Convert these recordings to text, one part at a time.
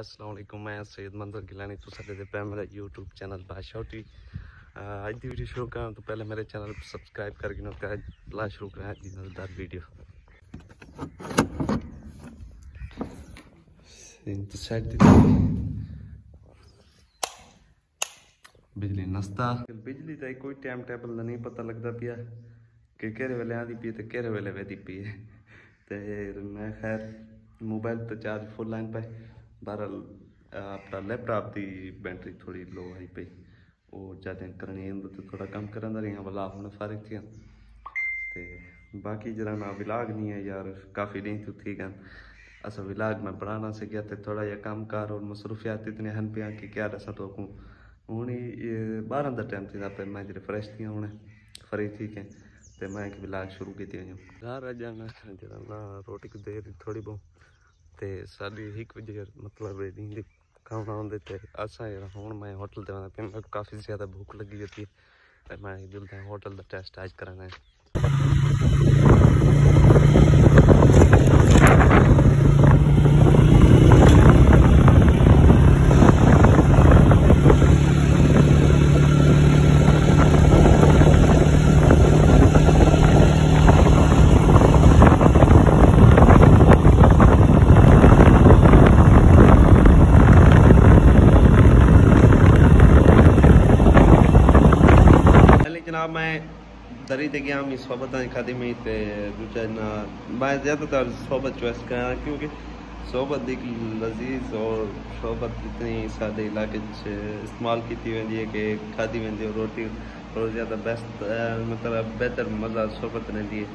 अस्सलाम वालेकुम, मैं सैयद मंजर गिलानी तो साडे पे मेरा यूट्यूब चैनल बादशाह टी आज की वीडियो शुरू करा तो पहले मेरे चैनल को सब्सक्राइब करके ना ला शुरू करा आज की मजेदार वीडियो तो साइड बिजली नस्ता बिजली का कोई टाइम टेबल नहीं पता लगता पिया कि केरे वेले आती पी तो केरे वेले वेदी पी है तो मैं खैर मोबाइल तो चार्ज फुल लाइन पे बहरहाल अपना लैपटॉप की बैटरी थोड़ी लो आई पई वो ज़्यादा करनी तो थोड़ा कम करन रही वाला हम फारिग थी तो बाकी जरा ना विलाग नहीं है यार काफ़ी दिन तो थी गन असा विलाग मैं बनाना से गया तो थोड़ा या काम कार और मसरूफियात इतने हन पिया कि क्या दसा तो हूँ 12 का टाइम थी पे मैं जो फ्रेश थी हूँ फ्री थी के तो मैं एक विलाग शुरू की घर आ जाना जरा ना रोटी की देर थोड़ी बहुत तो साड़ी 1 बजे मतलब दी खाना आते थे असा हूँ मैं होटल से आना पे मेरे को काफ़ी ज़्यादा भूख लगी होती है मैं जल्द होटल का टेस्ट आज कराना है। जनाब मैं दरी ते गया मेरी सोबत खादी में तो दूसरा ना मैं ज़्यादातर सोबत चॉइस करा क्योंकि सोबत एक लजीज और सोबत इतनी साढ़े इलाके इस्तेमाल की वी है कि खादी वी रोटी और ज़्यादा बेस्ट मतलब बेहतर मज़ा सोबत रही है।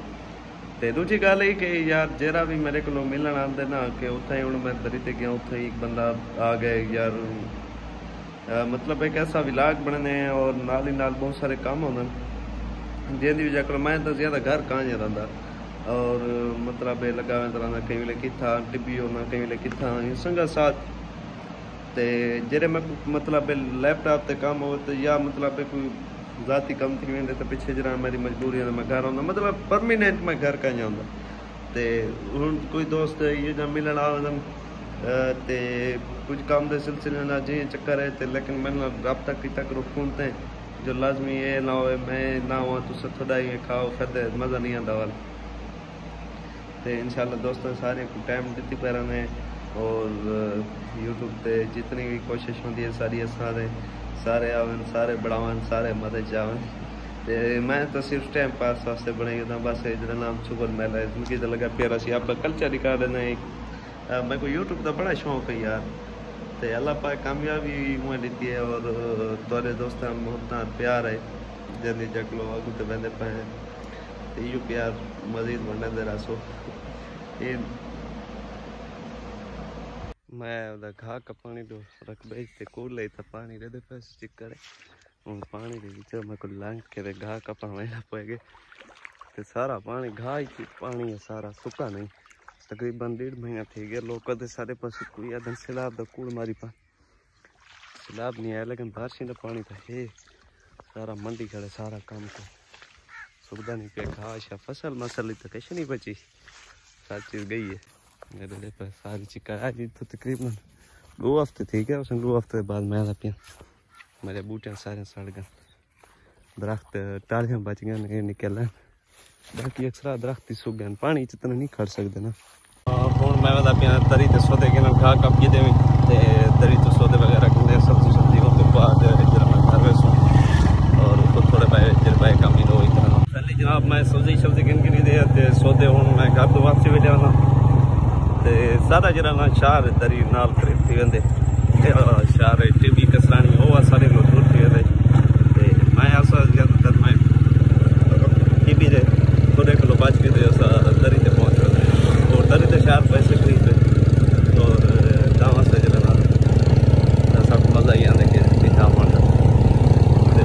तो दूसरी गल है कि यार जरा भी मेरे को मिलन आते ना कि उत्थे हूँ मैं दरी ते गया उत्थे एक बंदा आ गए यार मतलब एक ऐसा विलाग बनने और नाल ही नाल बहुत सारे काम होने जिंदी वजह कर मैं तो ज़्यादा घर कहाँ जा रहा और मतलब लगा रहता कई वे किथा टिब्बी होना कई वे किथा संगा साथ तो जेरे मैं मतलब लैपटॉप से काम हो तो या मतलब कोई ज़ाती कम थी वे तो पिछे जरा मेरी मजबूरी है मैं घर आता मतलब परमानेंट मैं घर कहीं जाऊँगा तो हूँ कोई दोस्त ये जब मिलन आ ते कुछ काम के सिलसिले ना जी चक्कर है तो लेकिन मैंने रबता किया करो फोन ते जो लाजमी ये ना हो मैं ना हुआ तो थोड़ा ही खाओ फिर मज़ा नहीं आता वाल तो इंशाल्लाह दोस्तों सारे को टाइम दी पैर ने और यूट्यूब पे जितनी भी कोशिश होती है सारे आवन सारे बढ़ावन सारे मदद जावन तो मैं तो सिर्फ टाइम पास वास्ते बनाई था बस जो नाम सुपर मेला है मुझे तो लगा प्यारा सी आपका कल्चर रिकॉर्ड है मेरे को यूट्यूब का बड़ा शौक है यार तो अल्लाह पाक कामयाबी मुझे दी है और थोड़े दोस्तों मोहब्बत प्यार है जल्दी जगलो अगू तो बंदे पे तो यो प्यार मजीद बढ़ने दे रहा ये मैं घा का पानी तो रख बेचते कूल ले तो पानी दे पे चिक्कर हूँ पानी के बीच मेरे को लंघ के घा का पानी पेगे तो सारा पानी घा ही पानी है सारा सुखा नहीं तकरीबन 1.5 महीना थी गया लोग कदे सारे पास कोई आदन सैलाब का कूड़ मारी पा सैलाब नहीं आया लेकिन बारिश का पानी तो है सारा मंडी खड़े सारा काम को सुविधा नहीं पे घास या फसल मसल तो कैसे नहीं बची सारी चीज़ गई है मेरे लिए पर सारी चिक्कर आज तो तकरीबन 2 हफ्ते थी गया उसने 2 हफ्ते बाद मैं पिया मेरे बूटे सारे सड़ गए दरख्त टालियाँ बच गए निकल बाकी अक्सर दरख्त ही सूख गए पानी इतना नहीं खड़ सकते ना हूँ मैं बता पिया तरी तो सौदे के घा कप गिदे दरी तो सौदे वगैरह करते सब्जी होने बाद जरा मैं घर वैसू और उसको थोड़े पाए कम ही लोग इतना पहले जनाब मैं सब्जी गिन गिनी दे सौदे हूँ मैं घर तो वापसी भी लिया तो सारा जरा ना शार दरी नाल करीब थी वेंदे शार टिब्बी कसरानी वो सारे लोग दूर थी वेंदे मैं ऐसा ज़्यादातर मैं टिब्बी दे थोड़े किलो बच के दरी से पहुँच और दरी से शार पैसे खरीद और गाँव से जरा सब मज़ा ही आने के दिखा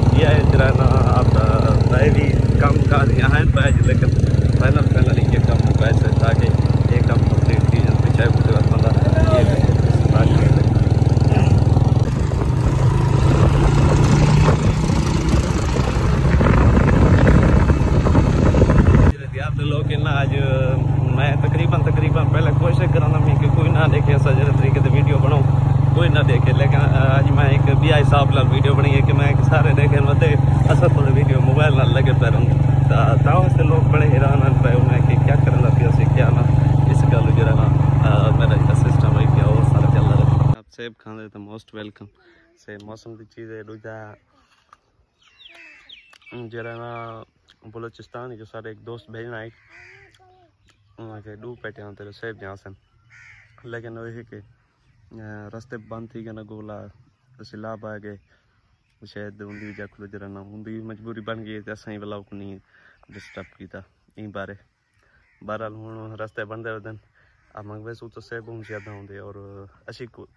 दिया है जरा ना आप भी कम का यहाँ पाए लेकिन पहला ये कम पैसे ताकि ये कम चीज़ पीछे मतलब ये लोग आज मैं तकरीबन पहले कोशिश कराना मैं कि कोई ना देखे ऐसा जरा तरीके से वीडियो बनाऊँ ना देखे, लेकिन आज मैं एक भी हिसाब नाल वीडियो बनी है कि मैं सारे देखे मतलब असा थोड़े वीडियो मोबाइल नाल लगे पे रहूँ से लोग बड़े हैरान पे उन्हें कि क्या करना पिया से क्या ना इस गल जरा ना मेरा सिस्टम है क्या वो सारा चल रहा है। आप सेब खाते तो मोस्ट वेलकम से मौसम की चीज़ है। दूजा जरा ना बलोचिस्तान जो सारे एक दोस्त भेजना है उनके डू पैटे तेरे सेब जहाँ से, लेकिन वही कि रास्ते बंद थी गए ना गोला सिलाब आ गए शायद उनकी वजह खुल जरा ना उनकी मजबूरी बन गई तो असा ही वाला को नहीं डिस्टर्ब किया इन बारे। बहरहाल हूँ रास्ते बनते वदन अब मंगवे सू तो सेब हम ज़्यादा होंगे और अच्छी को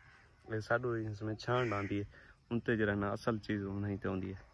साडू इसमें छान आती है उनते जरा ना असल चीज़ नहीं तो होती है।